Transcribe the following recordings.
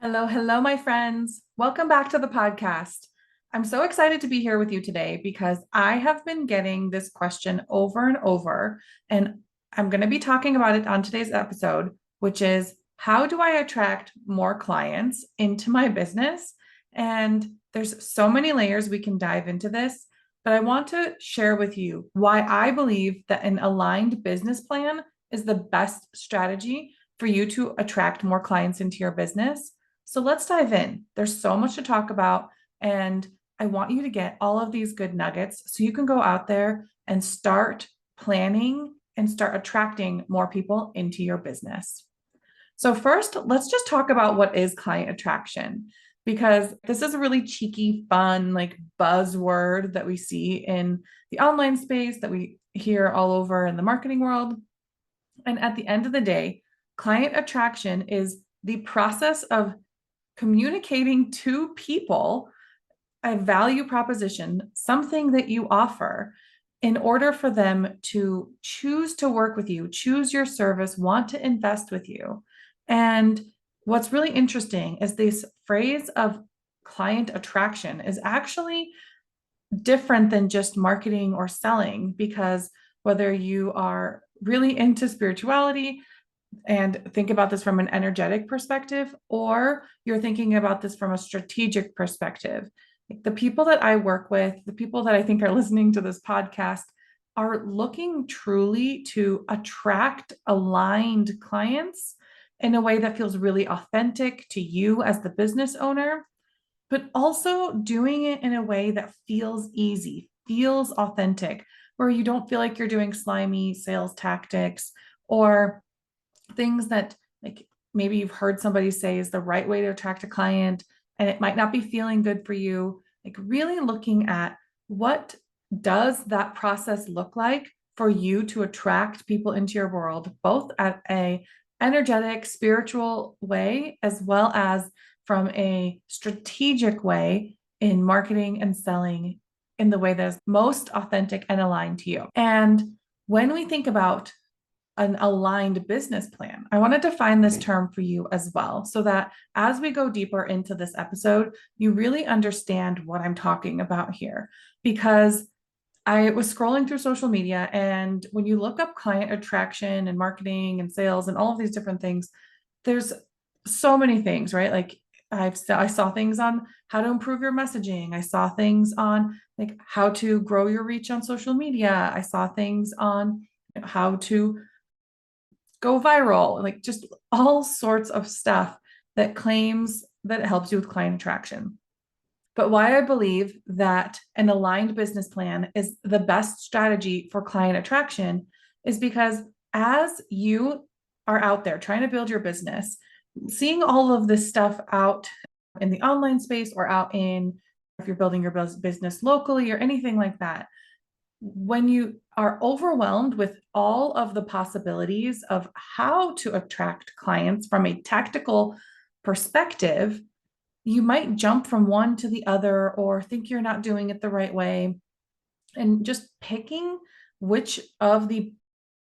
Hello, hello, my friends. Welcome back to the podcast. I'm so excited to be here with you today because I have been getting this question over and over, and I'm going to be talking about it on today's episode, which is how do I attract more clients into my business? And there's so many layers we can dive into this, but I want to share with you why I believe that an aligned business plan is the best strategy for you to attract more clients into your business. So let's dive in. There's so much to talk about, and I want you to get all of these good nuggets so you can go out there and start planning and start attracting more people into your business. So, first, let's just talk about what is client attraction, because this is a really cheeky, fun, like buzzword that we see in the online space that we hear all over in the marketing world. And at the end of the day, client attraction is the process of communicating to people a value proposition, something that you offer, in order for them to choose to work with you, choose your service, want to invest with you. And what's really interesting is this phrase of client attraction is actually different than just marketing or selling, because whether you are really into spirituality, and think about this from an energetic perspective, or you're thinking about this from a strategic perspective. Like the people that I work with, the people that I think are listening to this podcast, are looking truly to attract aligned clients in a way that feels really authentic to you as the business owner, but also doing it in a way that feels easy, feels authentic, where you don't feel like you're doing slimy sales tactics or things that, like, maybe you've heard somebody say is the right way to attract a client and it might not be feeling good for you. Like really looking at what does that process look like for you to attract people into your world, both at a energetic spiritual way as well as from a strategic way in marketing and selling in the way that is most authentic and aligned to you. And when we think about an aligned business plan, I want to define this term for you as well, so that as we go deeper into this episode, you really understand what I'm talking about here. Because I was scrolling through social media, and when you look up client attraction and marketing and sales and all of these different things, there's so many things, right? Like I saw things on how to improve your messaging. I saw things on like how to grow your reach on social media. I saw things on how to go viral, like just all sorts of stuff that claims that it helps you with client attraction. But why I believe that an aligned business plan is the best strategy for client attraction is because as you are out there trying to build your business, seeing all of this stuff out in the online space or out in, if you're building your business locally or anything like that, when you are overwhelmed with all of the possibilities of how to attract clients from a tactical perspective, you might jump from one to the other or think you're not doing it the right way. And just picking which of the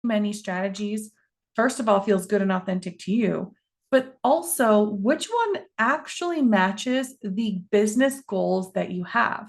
many strategies, first of all, feels good and authentic to you, but also which one actually matches the business goals that you have,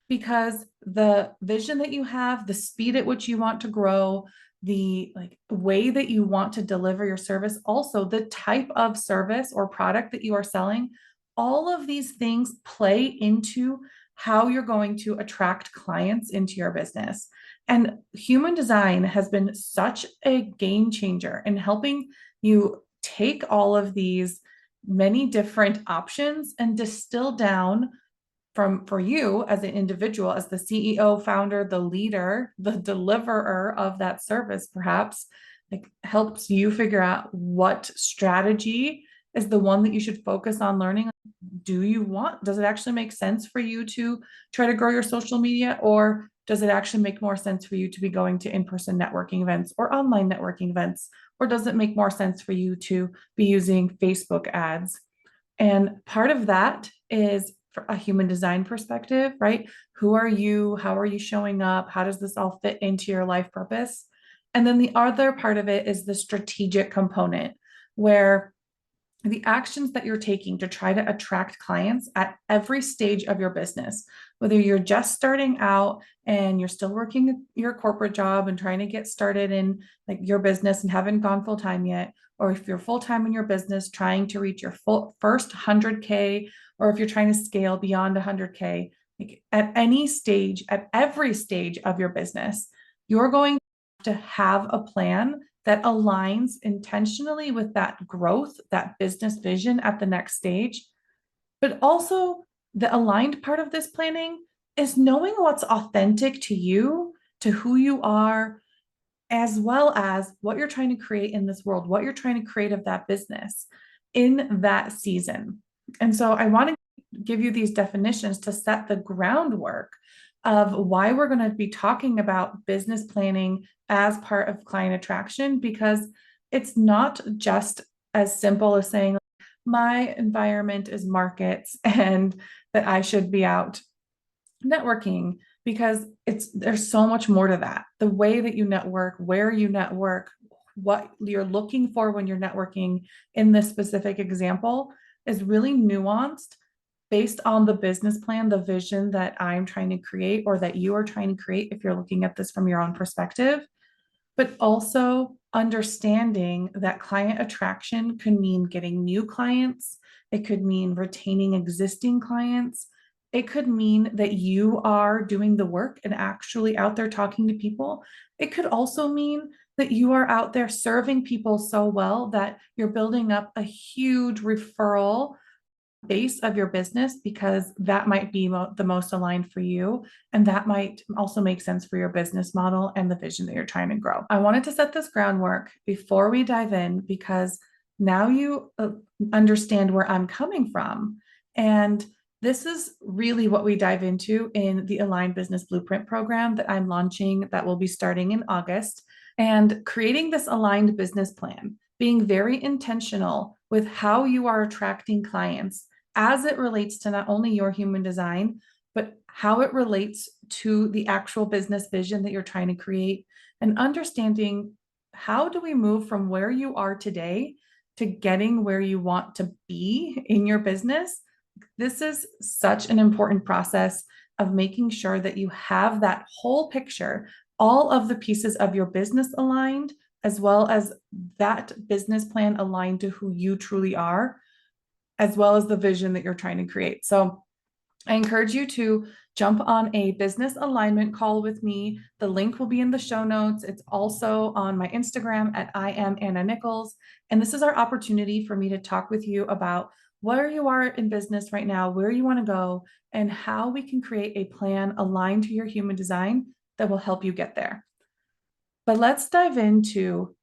because the vision that you have, the speed at which you want to grow, the like way that you want to deliver your service, also the type of service or product that you are selling, all of these things play into how you're going to attract clients into your business. And human design has been such a game changer in helping you take all of these many different options and distill down from for you as an individual, as the CEO, founder, the leader, the deliverer of that service, perhaps, like helps you figure out what strategy is the one that you should focus on learning. Does it actually make sense for you to try to grow your social media, or does it actually make more sense for you to be going to in-person networking events or online networking events? Or does it make more sense for you to be using Facebook ads? And part of that is a human design perspective, right? Who are you? How are you showing up? How does this all fit into your life purpose? And then the other part of it is the strategic component, where the actions that you're taking to try to attract clients at every stage of your business, whether you're just starting out and you're still working your corporate job and trying to get started in like your business and haven't gone full time yet, or if you're full time in your business trying to reach your full first 100K, or if you're trying to scale beyond 100K, like at any stage, at every stage of your business, you're going to have a plan that aligns intentionally with that growth, that business vision at the next stage. But also, the aligned part of this planning is knowing what's authentic to you, to who you are, as well as what you're trying to create in this world, what you're trying to create of that business in that season. And so I want to give you these definitions to set the groundwork of why we're going to be talking about business planning as part of client attraction, because it's not just as simple as saying, my environment is markets and that I should be out networking, because there's so much more to that. The way that you network, where you network, what you're looking for when you're networking in this specific example is really nuanced based on the business plan, the vision that I'm trying to create or that you are trying to create if you're looking at this from your own perspective. But also understanding that client attraction could mean getting new clients. It could mean retaining existing clients. It could mean that you are doing the work and actually out there talking to people. It could also mean that you are out there serving people so well that you're building up a huge referral base of your business, because that might be the most aligned for you. And that might also make sense for your business model and the vision that you're trying to grow. I wanted to set this groundwork before we dive in, because now you understand where I'm coming from. And this is really what we dive into in the Aligned Business Blueprint program that I'm launching, that will be starting in August. And creating this aligned business plan, being very intentional with how you are attracting clients as it relates to not only your human design, but how it relates to the actual business vision that you're trying to create, and understanding how do we move from where you are today to getting where you want to be in your business. This is such an important process of making sure that you have that whole picture, all of the pieces of your business aligned, as well as that business plan aligned to who you truly are, as well as the vision that you're trying to create. So I encourage you to jump on a business alignment call with me. The link will be in the show notes. It's also on my Instagram at I am Anna Nichols. And this is our opportunity for me to talk with you about where you are in business right now, where you want to go, and how we can create a plan aligned to your human design that will help you get there. But let's dive into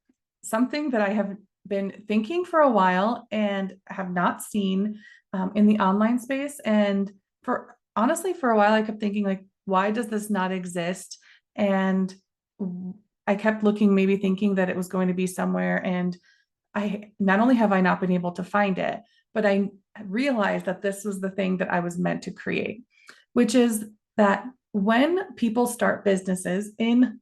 something that I have been thinking for a while and have not seen in the online space. And for honestly, for a while, I kept thinking, like, why does this not exist? And I kept looking, maybe thinking that it was going to be somewhere. And I not only have I not been able to find it, but I realized that this was the thing that I was meant to create, which is that when people start businesses in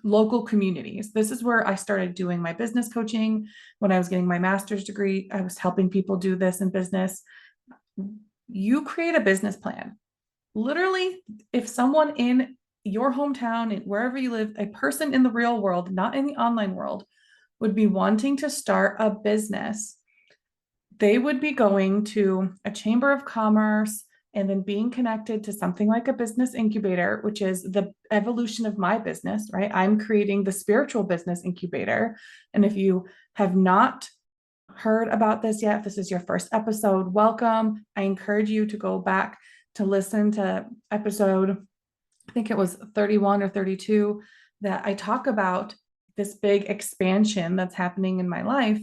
local communities. This is where I started doing my business coaching. When I was getting my master's degree, I was helping people do this in business. You create a business plan. Literally, if someone in your hometown, wherever you live, a person in the real world, not in the online world, would be wanting to start a business, they would be going to a chamber of commerce and then being connected to something like a business incubator, which is the evolution of my business, right? I'm creating the spiritual business incubator. And if you have not heard about this yet, if this is your first episode, welcome. I encourage you to go back to listen to episode, I think it was 31 or 32, that I talk about this big expansion that's happening in my life.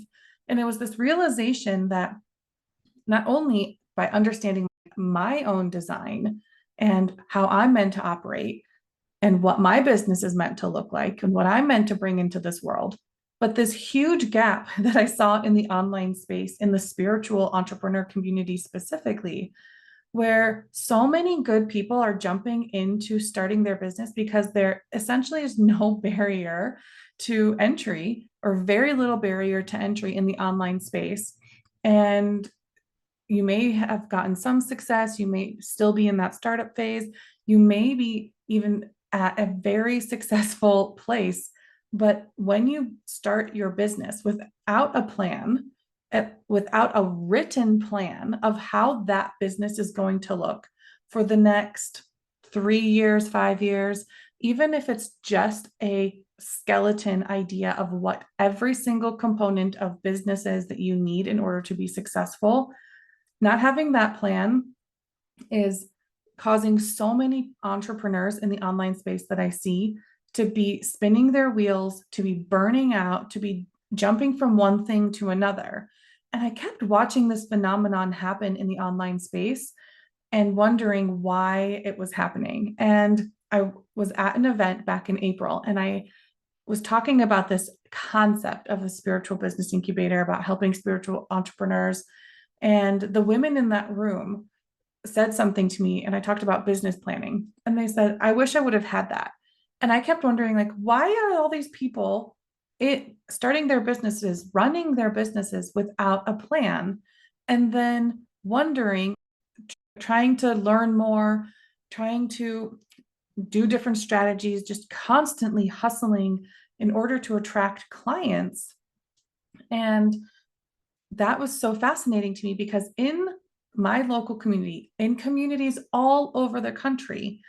And it was this realization that not only by understanding my own design and how I'm meant to operate and what my business is meant to look like and what I'm meant to bring into this world, but this huge gap that I saw in the online space, in the spiritual entrepreneur community specifically, where so many good people are jumping into starting their business because there essentially is no barrier to entry, or very little barrier to entry in the online space. And you may have gotten some success. You may still be in that startup phase. You may be even at a very successful place. But when you start your business without a plan, without a written plan of how that business is going to look for the next 3 years, 5 years, even if it's just a skeleton idea of what every single component of business is that you need in order to be successful, not having that plan is causing so many entrepreneurs in the online space that I see to be spinning their wheels, to be burning out, to be jumping from one thing to another. And I kept watching this phenomenon happen in the online space and wondering why it was happening. And I was at an event back in April, and I was talking about this concept of a spiritual business incubator, about helping spiritual entrepreneurs. And the women in that room said something to me, and I talked about business planning. And they said, I wish I would have had that. And I kept wondering, like, why are all these people starting their businesses, running their businesses without a plan? And then wondering, trying to learn more, trying to do different strategies, just constantly hustling in order to attract clients. And that was so fascinating to me because in my local community, in communities all over the country,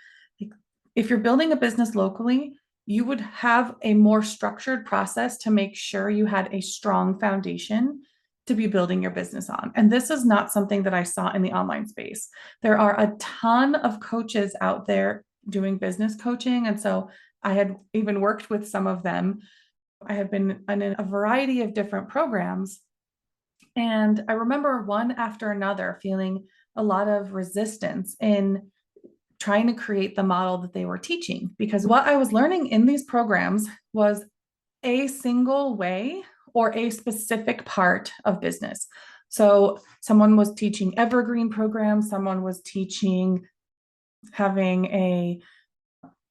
if you're building a business locally, you would have a more structured process to make sure you had a strong foundation to be building your business on. And this is not something that I saw in the online space. There are a ton of coaches out there doing business coaching. And so I had even worked with some of them. I have been in a variety of different programs. And I remember one after another feeling a lot of resistance in trying to create the model that they were teaching, because what I was learning in these programs was a single way or a specific part of business. So someone was teaching evergreen programs, someone was teaching having a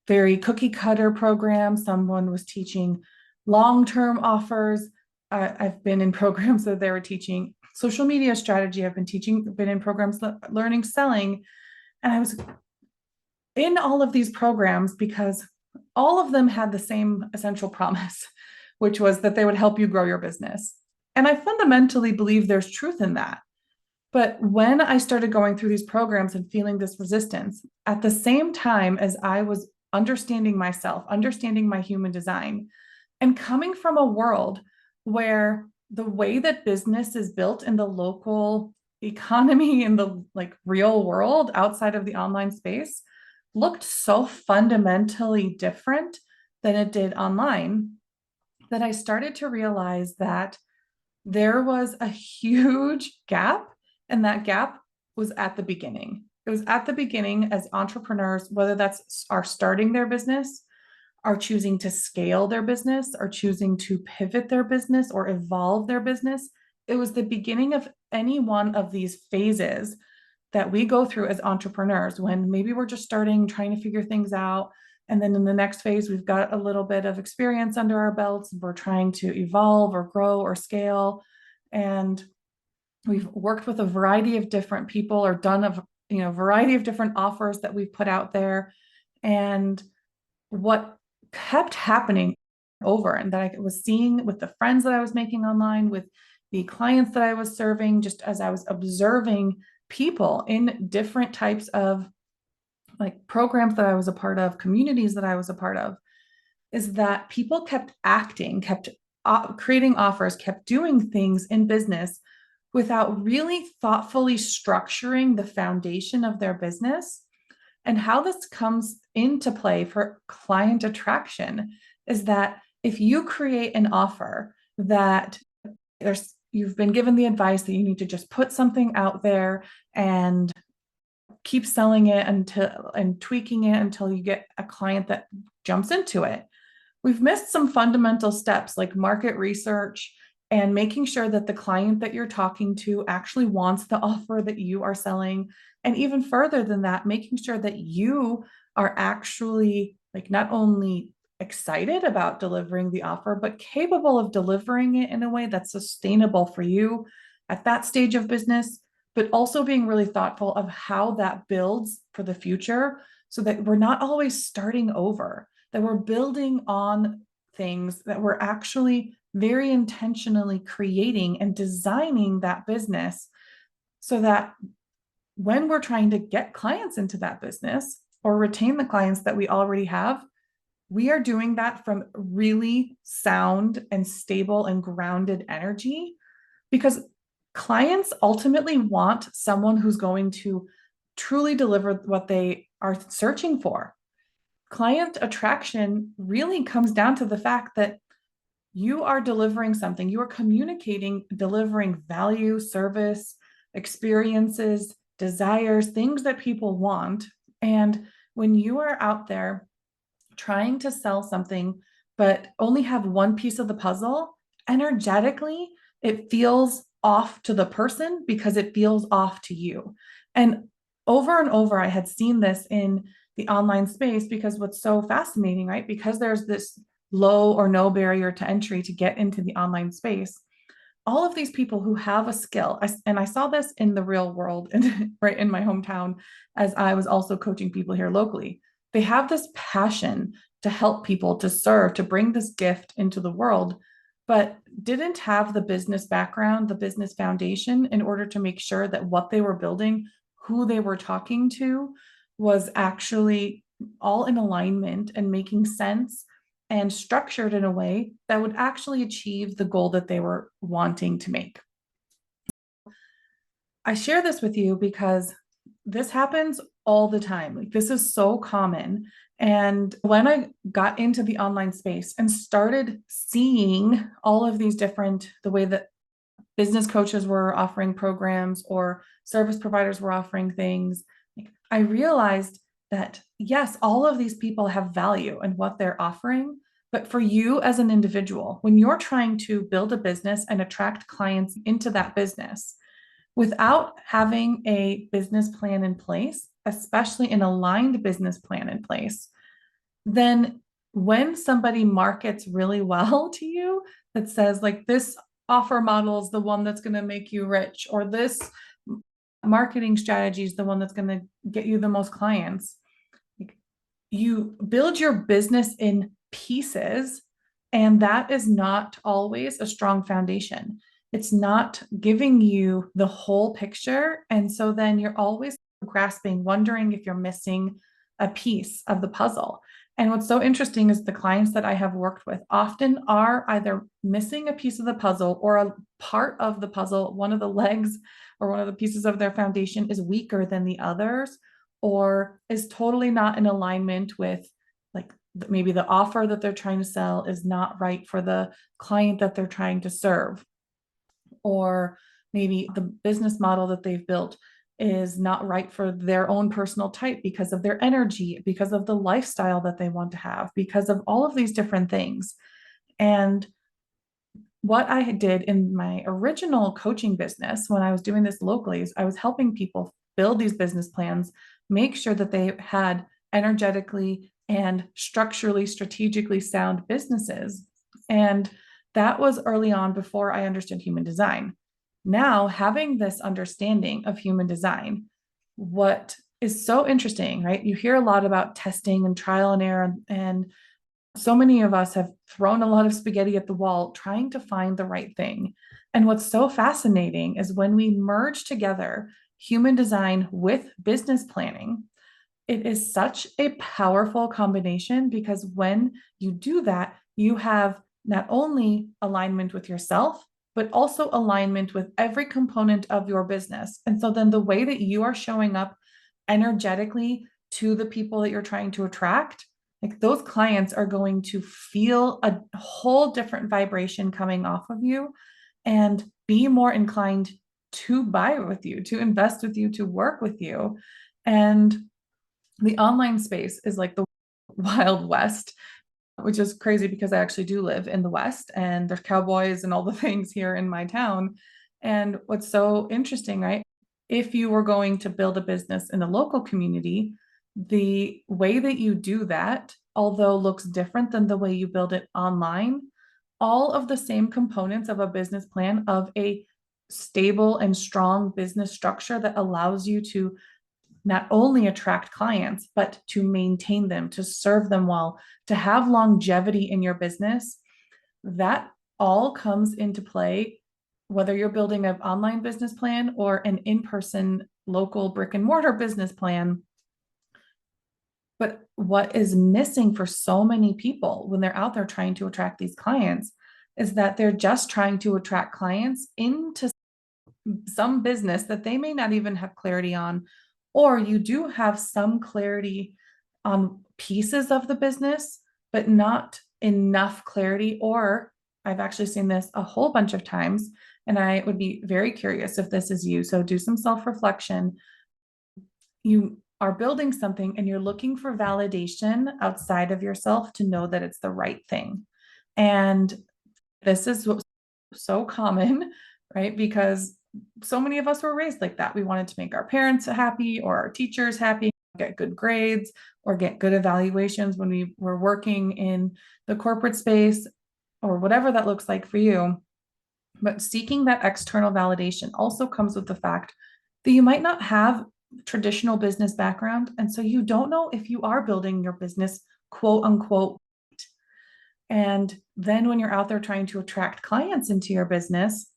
very cookie cutter program, someone was teaching long-term offers. I've been in programs that they were teaching social media strategy. I've been in programs learning selling. And I was in all of these programs because all of them had the same essential promise, which was that they would help you grow your business. And I fundamentally believe there's truth in that. But when I started going through these programs and feeling this resistance, at the same time as I was understanding myself, understanding my human design, and coming from a world where the way that business is built in the local economy, in the real world outside of the online space, looked so fundamentally different than it did online, that I started to realize that there was a huge gap, and that gap was at the beginning. It was at the beginning as entrepreneurs, whether that's are starting their business, are choosing to scale their business, are choosing to pivot their business or evolve their business. It was the beginning of any one of these phases that we go through as entrepreneurs, when maybe we're just starting, trying to figure things out. And then in the next phase, we've got a little bit of experience under our belts. We're trying to evolve or grow or scale. And we've worked with a variety of different people or done a variety of different offers that we've put out there. And what kept happening over, and that I was seeing with the friends that I was making online, with the clients that I was serving, just as I was observing people in different types of programs that I was a part of, communities that I was a part of, is that people kept acting, kept creating offers, kept doing things in business without really thoughtfully structuring the foundation of their business. And how this comes into play for client attraction is that if you create an offer that you've been given the advice that you need to just put something out there and keep selling it and tweaking it until you get a client that jumps into it, we've missed some fundamental steps like market research and making sure that the client that you're talking to actually wants the offer that you are selling. And even further than that, making sure that you are actually not only excited about delivering the offer, but capable of delivering it in a way that's sustainable for you at that stage of business, but also being really thoughtful of how that builds for the future so that we're not always starting over, that we're building on things that we're actually very intentionally creating and designing that business so that when we're trying to get clients into that business or retain the clients that we already have, we are doing that from really sound and stable and grounded energy because clients ultimately want someone who's going to truly deliver what they are searching for. Client attraction really comes down to the fact that you are delivering something, you are communicating, delivering value, service, experiences, desires, things that people want. And when you are out there trying to sell something, but only have one piece of the puzzle, energetically, it feels off to the person because it feels off to you. And over, I had seen this in the online space because what's so fascinating, right? Because there's this low or no barrier to entry to get into the online space. All of these people who have a skill, and I saw this in the real world and right in my hometown as I was also coaching people here locally. They have this passion to help people, to serve, to bring this gift into the world, but didn't have the business background, the business foundation in order to make sure that what they were building, who they were talking to, was actually all in alignment and making sense and structured in a way that would actually achieve the goal that they were wanting to make. I share this with you because this happens all the time. Like, this is so common. And when I got into the online space and started seeing all of these different, the way that business coaches were offering programs or service providers were offering things, I realized that yes, all of these people have value in what they're offering. But for you as an individual, when you're trying to build a business and attract clients into that business, without having a business plan in place, especially an aligned business plan in place, then when somebody markets really well to you that says, like, this offer model is the one that's going to make you rich, or this marketing strategy is the one that's going to get you the most clients, you build your business in pieces, and that is not always a strong foundation. It's not giving you the whole picture. And so then you're always grasping, wondering if you're missing a piece of the puzzle. And what's so interesting is the clients that I have worked with often are either missing a piece of the puzzle or a part of the puzzle. One of the legs or one of the pieces of their foundation is weaker than the others, or is totally not in alignment with, like, maybe the offer that they're trying to sell is not right for the client that they're trying to serve, or maybe the business model that they've built is not right for their own personal type because of their energy, because of the lifestyle that they want to have, because of all of these different things. And what I did in my original coaching business when I was doing this locally is I was helping people build these business plans, make sure that they had energetically and structurally, strategically sound businesses. And that was early on before I understood human design. Now, having this understanding of human design, what is so interesting, right? You hear a lot about testing and trial and error, and so many of us have thrown a lot of spaghetti at the wall trying to find the right thing. And what's so fascinating is when we merge together human design with business planning, it is such a powerful combination because when you do that, you have not only alignment with yourself, but also alignment with every component of your business. And so then the way that you are showing up energetically to the people that you're trying to attract, like, those clients are going to feel a whole different vibration coming off of you and be more inclined to buy with you, to invest with you, to work with you. And the online space is like the Wild West, which is crazy because I actually do live in the West and there's cowboys and all the things here in my town. And what's so interesting, right? If you were going to build a business in the local community, the way that you do that, although looks different than the way you build it online, all of the same components of a business plan, of a stable and strong business structure that allows you to not only attract clients, but to maintain them, to serve them well, to have longevity in your business, that all comes into play, whether you're building an online business plan or an in-person local brick and mortar business plan. But what is missing for so many people when they're out there trying to attract these clients is that they're just trying to attract clients into some business that they may not even have clarity on, or you do have some clarity on pieces of the business, but not enough clarity. Or I've actually seen this a whole bunch of times, and I would be very curious if this is you. So do some self-reflection. You are building something and you're looking for validation outside of yourself to know that it's the right thing. And this is so common, right? Because so many of us were raised like that. We wanted to make our parents happy or our teachers happy, get good grades or get good evaluations when we were working in the corporate space or whatever that looks like for you. But seeking that external validation also comes with the fact that you might not have traditional business background. And so you don't know if you are building your business, quote unquote. And then when you're out there trying to attract clients into your business,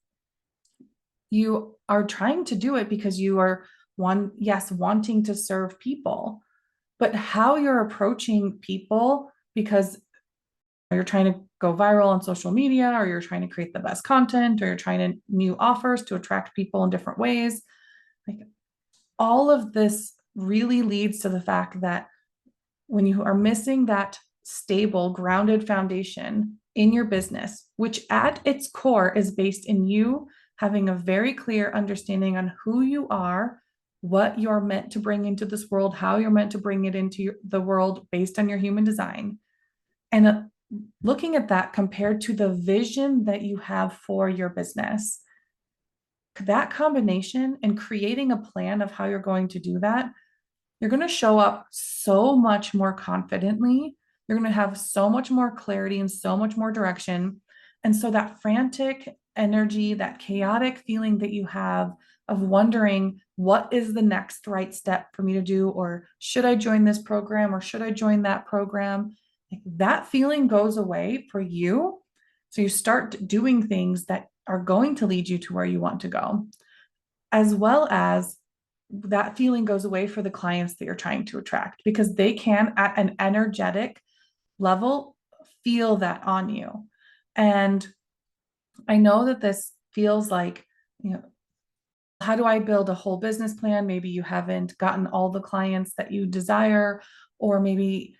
you are trying to do it because you are wanting to serve people, but how you're approaching people because you're trying to go viral on social media, or you're trying to create the best content, or you're trying to new offers to attract people in different ways. Like all of this really leads to the fact that when you are missing that stable, grounded foundation in your business, which at its core is based in you having a very clear understanding on who you are, what you're meant to bring into this world, how you're meant to bring it into the world based on your human design. And looking at that compared to the vision that you have for your business, that combination and creating a plan of how you're going to do that, you're going to show up so much more confidently. You're going to have so much more clarity and so much more direction. And so that frantic energy, that chaotic feeling that you have of wondering, what is the next right step for me to do? Or should I join this program? Or should I join that program? Like that feeling goes away for you. So you start doing things that are going to lead you to where you want to go, as well as that feeling goes away for the clients that you're trying to attract, because they can, at an energetic level, feel that on you. And I know that this feels like, how do I build a whole business plan? Maybe you haven't gotten all the clients that you desire, or maybe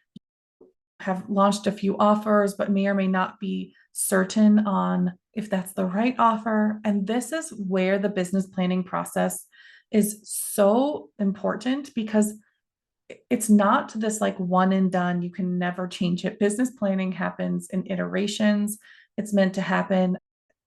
have launched a few offers, but may or may not be certain on if that's the right offer. And this is where the business planning process is so important, because it's not this like one and done, you can never change it. Business planning happens in iterations. It's meant to happen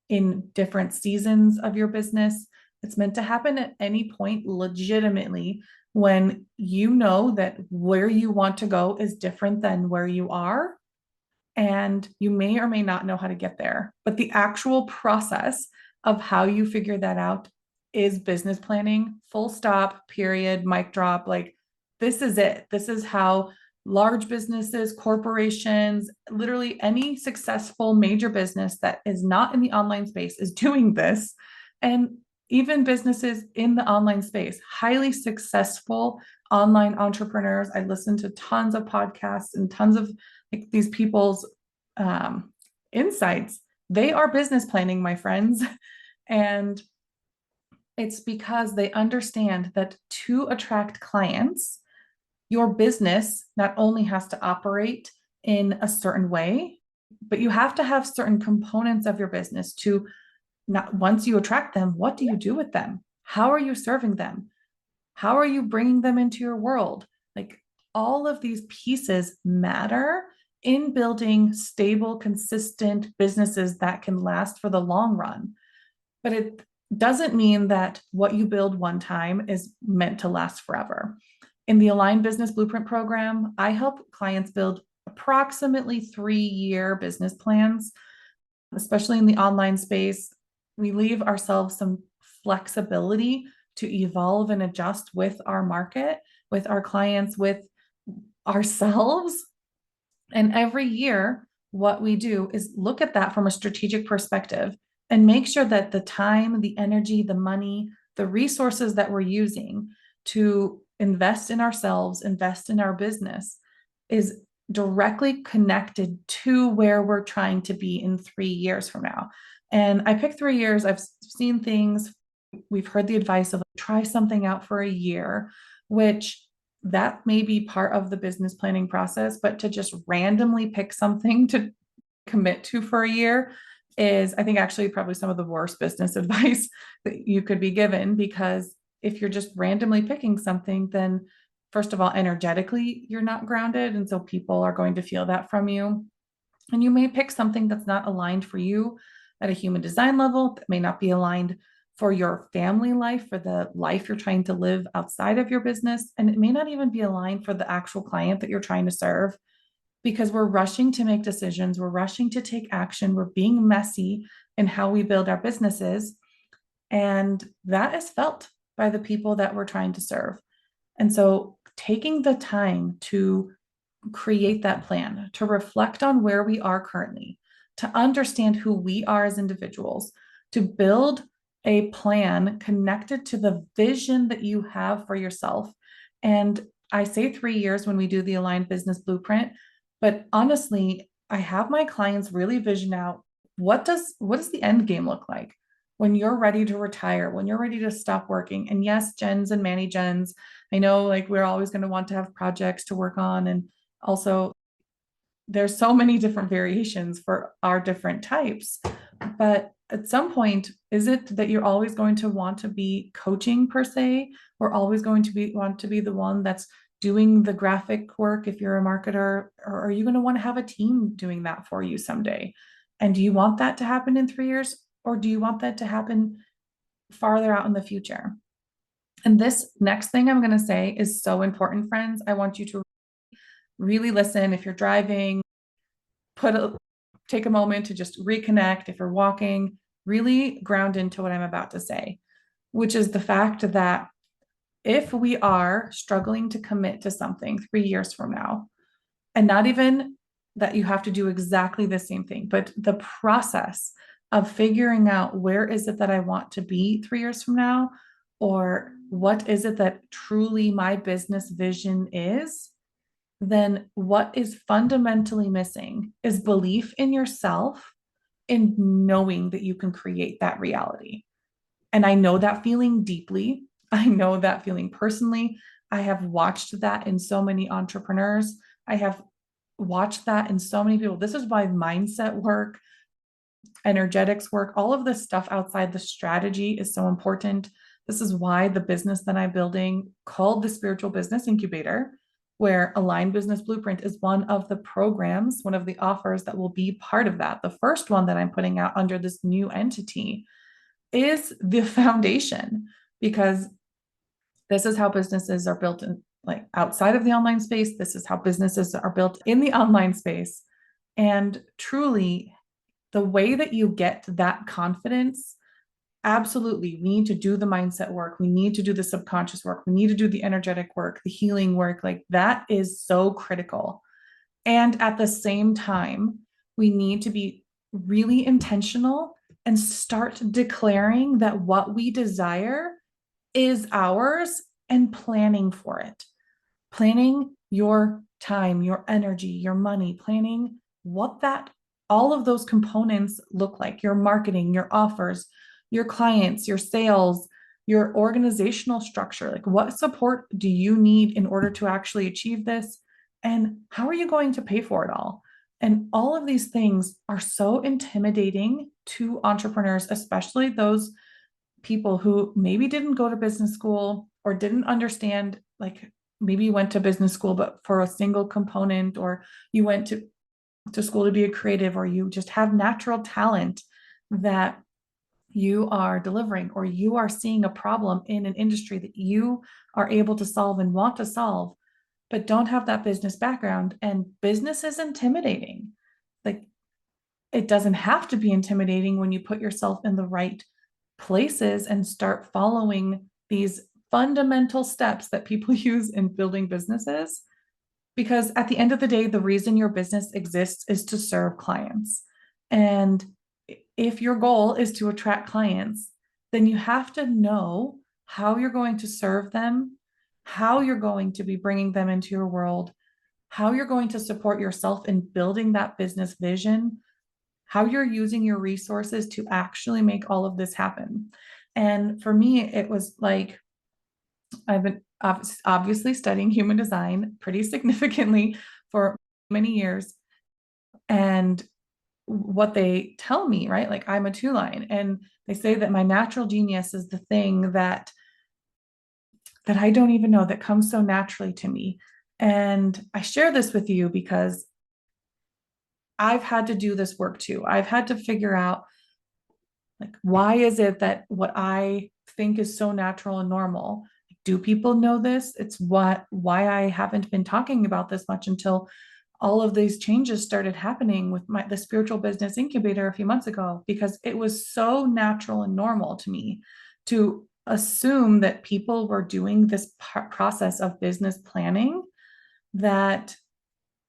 in different seasons of your business. It's meant to happen at any point legitimately when you know that where you want to go is different than where you are. And you may or may not know how to get there. But the actual process of how you figure that out is business planning, full stop, period, mic drop. Like, this is it. This is how large businesses, corporations, literally any successful major business that is not in the online space is doing this. And even businesses in the online space, highly successful online entrepreneurs. I listen to tons of podcasts and tons of like these people's insights. They are business planning, my friends. And it's because they understand that to attract clients, your business not only has to operate in a certain way, but you have to have certain components of your business to not, once you attract them, what do you do with them? How are you serving them? How are you bringing them into your world? Like all of these pieces matter in building stable, consistent businesses that can last for the long run. But it doesn't mean that what you build one time is meant to last forever. In the Align Business Blueprint program, I help clients build approximately 3-year business plans, especially in the online space. We leave ourselves some flexibility to evolve and adjust with our market, with our clients, with ourselves. And every year, what we do is look at that from a strategic perspective and make sure that the time, the energy, the money, the resources that we're using to invest in ourselves, invest in our business is directly connected to where we're trying to be in 3 years from now. And I picked 3 years. I've seen things, we've heard the advice of try something out for a year, which that may be part of the business planning process, but to just randomly pick something to commit to for a year is, I think, actually probably some of the worst business advice that you could be given. Because if you're just randomly picking something, then first of all, energetically, you're not grounded. And so people are going to feel that from you. And you may pick something that's not aligned for you at a human design level, that may not be aligned for your family life, for the life you're trying to live outside of your business. And it may not even be aligned for the actual client that you're trying to serve, because we're rushing to make decisions. We're rushing to take action. We're being messy in how we build our businesses. And that is felt by the people that we're trying to serve. And so taking the time to create that plan, to reflect on where we are currently, to understand who we are as individuals, to build a plan connected to the vision that you have for yourself. And I say 3 years when we do the aligned business blueprint, but honestly, I have my clients really vision out what does the end game look like when you're ready to retire, when you're ready to stop working. And yes, Jens and Manny Jens, I know like we're always going to want to have projects to work on. And also, there's so many different variations for our different types. But at some point, is it that you're always going to want to be coaching per se, or always going to want to be the one that's doing the graphic work if you're a marketer, or are you going to want to have a team doing that for you someday? And do you want that to happen in 3 years, or do you want that to happen farther out in the future? And this next thing I'm going to say is so important, friends. I want you to really listen. If you're driving, take a moment to just reconnect. If you're walking, really ground into what I'm about to say, which is the fact that if we are struggling to commit to something 3 years from now, and not even that you have to do exactly the same thing, but the process of figuring out where is it that I want to be 3 years from now, or what is it that truly my business vision is, then what is fundamentally missing is belief in yourself, in knowing that you can create that reality. And I know that feeling deeply. I know that feeling personally. I have watched that in so many entrepreneurs. I have watched that in so many people. This is why mindset work, energetics work, all of this stuff outside the strategy is so important. This is why the business that I'm building, called the Spiritual Business Incubator, where Aligned Business Blueprint is one of the programs, one of the offers that will be part of that. The first one that I'm putting out under this new entity is the foundation, because this is how businesses are built in, like, outside of the online space. This is how businesses are built in the online space. And truly, the way that you get that confidence, absolutely, we need to do the mindset work. We need to do the subconscious work. We need to do the energetic work, the healing work. Like, that is so critical. And at the same time, we need to be really intentional and start declaring that what we desire is ours, and planning for it. Planning your time, your energy, your money, planning what that, all of those components look like, your marketing, your offers, your clients, your sales, your organizational structure. Like, what support do you need in order to actually achieve this? And how are you going to pay for it all? And all of these things are so intimidating to entrepreneurs, especially those people who maybe didn't go to business school or didn't understand, like maybe you went to business school, but for a single component, or you went to school to be a creative, or you just have natural talent that you are delivering, or you are seeing a problem in an industry that you are able to solve and want to solve, but don't have that business background. And business is intimidating. Like, it doesn't have to be intimidating when you put yourself in the right places and start following these fundamental steps that people use in building businesses. Because at the end of the day, the reason your business exists is to serve clients. And if your goal is to attract clients, then you have to know how you're going to serve them, how you're going to be bringing them into your world, how you're going to support yourself in building that business vision, how you're using your resources to actually make all of this happen. And for me, it was like I've been obviously studying human design pretty significantly for many years. And what they tell me, right? Like I'm a two line, and they say that my natural genius is the thing that I don't even know that comes so naturally to me. And I share this with you because I've had to do this work too. I've had to figure out, like, why is it that what I think is so natural and normal? Do people know this? It's why I haven't been talking about this much until all of these changes started happening with the spiritual business incubator a few months ago, because it was so natural and normal to me to assume that people were doing this process of business planning, that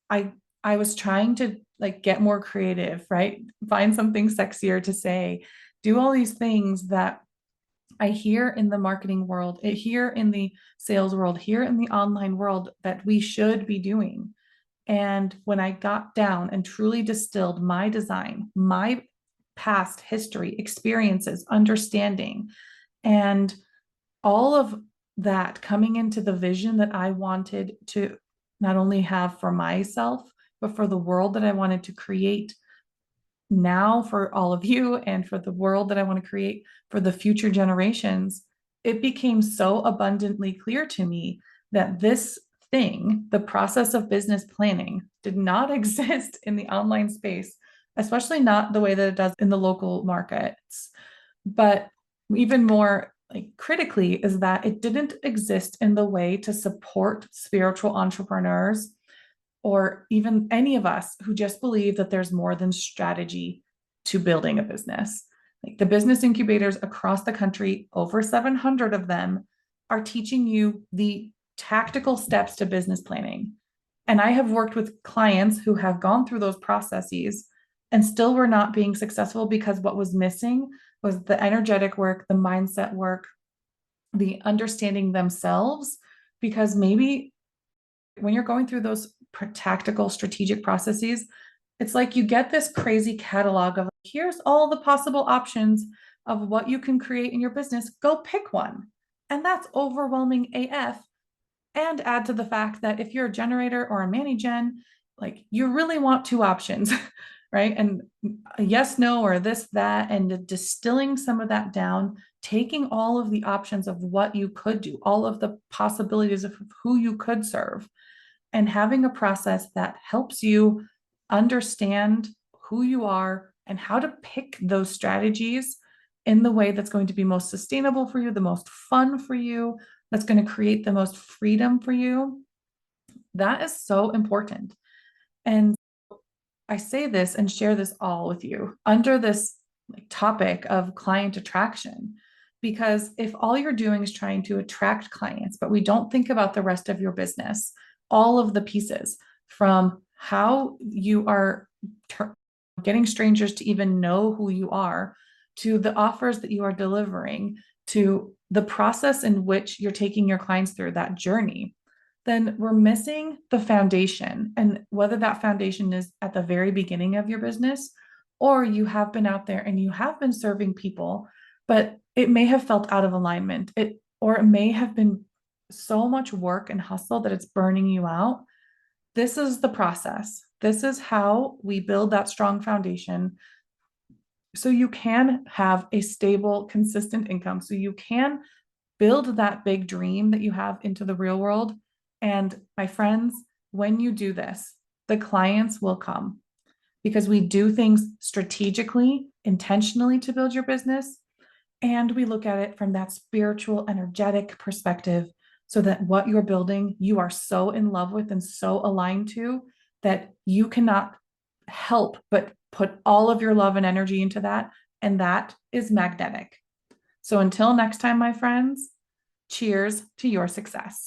I I was trying to like get more creative, right? Find something sexier to say, do all these things that I hear in the marketing world, here in the sales world, here in the online world that we should be doing. And when I got down and truly distilled my design, my past history, experiences, understanding, and all of that coming into the vision that I wanted to not only have for myself, but for the world that I wanted to create now for all of you and for the world that I want to create for the future generations, it became so abundantly clear to me that this thing, the process of business planning, did not exist in the online space, especially not the way that it does in the local markets. But even more like critically is that it didn't exist in the way to support spiritual entrepreneurs or even any of us who just believe that there's more than strategy to building a business. Like the business incubators across the country, over 700 of them, are teaching you the tactical steps to business planning. And I have worked with clients who have gone through those processes and still were not being successful because what was missing was the energetic work, the mindset work, the understanding themselves. Because maybe when you're going through those tactical strategic processes, it's like you get this crazy catalog of here's all the possible options of what you can create in your business. Go pick one. And that's overwhelming AF. And add to the fact that if you're a generator or a mani gen, like you really want two options, right? And a yes, no, or this, that, and distilling some of that down, taking all of the options of what you could do, all of the possibilities of who you could serve, and having a process that helps you understand who you are and how to pick those strategies in the way that's going to be most sustainable for you, the most fun for you, that's going to create the most freedom for you. That is so important. And I say this and share this all with you under this topic of client attraction. Because if all you're doing is trying to attract clients, but we don't think about the rest of your business, all of the pieces from how you are getting strangers to even know who you are, to the offers that you are delivering, to the process in which you're taking your clients through that journey, then we're missing the foundation. And whether that foundation is at the very beginning of your business, or you have been out there and you have been serving people, but it may have felt out of alignment, or it may have been so much work and hustle that it's burning you out. This is the process. This is how we build that strong foundation so you can have a stable, consistent income, so you can build that big dream that you have into the real world. And my friends, when you do this, the clients will come because we do things strategically, intentionally to build your business. And we look at it from that spiritual, energetic perspective so that what you're building, you are so in love with and so aligned to that you cannot help but put all of your love and energy into that. And that is magnetic. So until next time, my friends, cheers to your success.